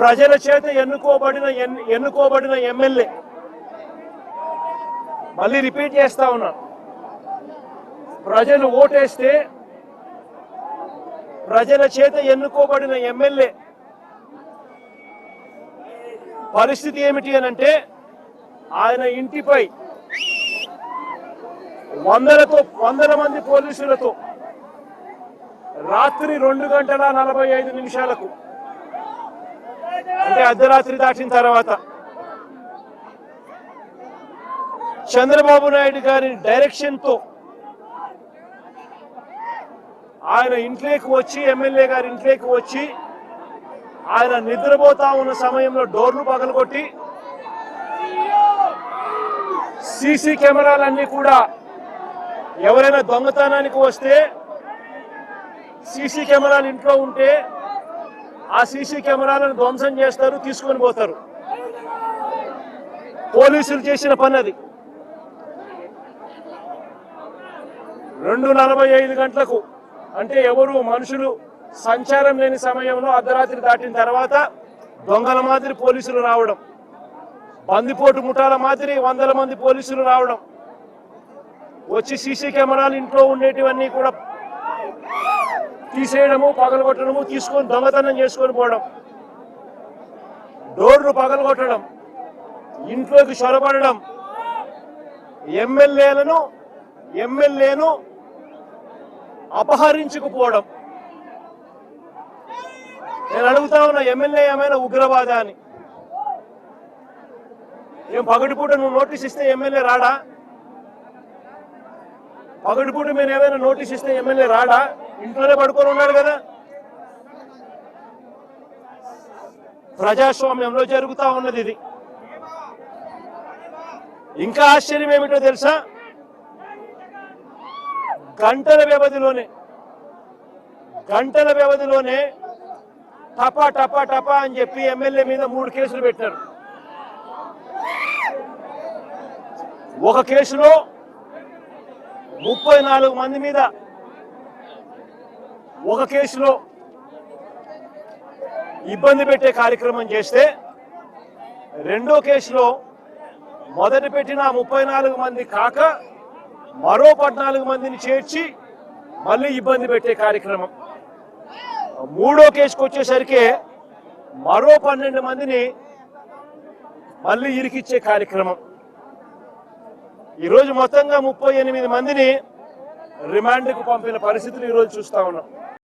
ప్రజల చేత ఎన్నుకోబడిన ఎమ్మెల్యే, మళ్ళీ రిపీట్ చేస్తా ఉన్నా, ప్రజలు ఓటేస్తే ప్రజల చేత ఎన్నుకోబడిన ఎమ్మెల్యే పరిస్థితి ఏమిటి అనంటే, ఆయన ఇంటిపై వందల మంది పోలీసులతో రాత్రి 2:45 అంటే అర్ధరాత్రి దాటిన తర్వాత చంద్రబాబు నాయుడు గారి డైరెక్షన్ తో ఆయన ఇంట్లోకి వచ్చి, ఎమ్మెల్యే గారి ఇంట్లోకి వచ్చి, ఆయన నిద్రపోతా ఉన్న సమయంలో డోర్లు పగలగొట్టి సీసీ కెమెరాలన్నీ కూడా ఎవరైనా దొంగతనానికి వస్తే సీసీ కెమెరాలు ఇంట్లో ఉంటే ఆ సీసీ కెమెరాలను ధ్వంసం చేస్తారు, తీసుకొని పోతారు. పోలీసులు చేసిన పని అది. 2:45 అంటే ఎవరు మనుషులు సంచారం లేని సమయంలో అర్ధరాత్రి దాటిన తర్వాత దొంగల మాదిరి పోలీసులు రావడం, బందిపోటు ముఠాల మాదిరి 100 మంది పోలీసులు రావడం, వచ్చి సీసీ కెమెరాలు ఇంట్లో ఉండేటివన్నీ కూడా తీసేయడము, పగలగొట్టడము, తీసుకొని దొంగతనం చేసుకొని పోవడం, డోర్లు పగలగొట్టడం, ఇంట్లోకి చొరబడడం, ఎమ్మెల్యేను అపహరించుకుపోవడం. నేను అడుగుతా ఉన్నా, ఎమ్మెల్యే ఏమైనా ఉగ్రవాదా అని? ఏం పగటిపూట నువ్వు నోటీస్ ఇస్తే ఎమ్మెల్యే రాడా? పగటిపూట మీరు ఏమైనా నోటీస్ ఇస్తే ఎమ్మెల్యే రాడా? ఇంట్లోనే పడుకొని ఉన్నాడు కదా. ప్రజాస్వామ్యంలో జరుగుతా ఉన్నది ఇది. ఇంకా ఆశ్చర్యం ఏమిటో తెలుసా? గంటల వ్యవధిలోనే టపా టపా టపా అని చెప్పి ఎమ్మెల్యే మీద 3 కేసులు పెట్టారు. ఒక కేసులో 34 మంది మీద, ఒక కేసులో ఇబ్బంది పెట్టే కార్యక్రమం చేస్తే, రెండో కేసులో మొదటి పెట్టిన 34 మంది కాక మరో 14 మందిని చేర్చి మళ్ళీ ఇబ్బంది పెట్టే కార్యక్రమం. మూడో కేసుకు వచ్చేసరికి మరో 12 మందిని మళ్ళీ ఇరికిచ్చే కార్యక్రమం. ఈరోజు మొత్తంగా 38 మందిని రిమాండ్కు పంపిన పరిస్థితులు ఈరోజు చూస్తా ఉన్నాం.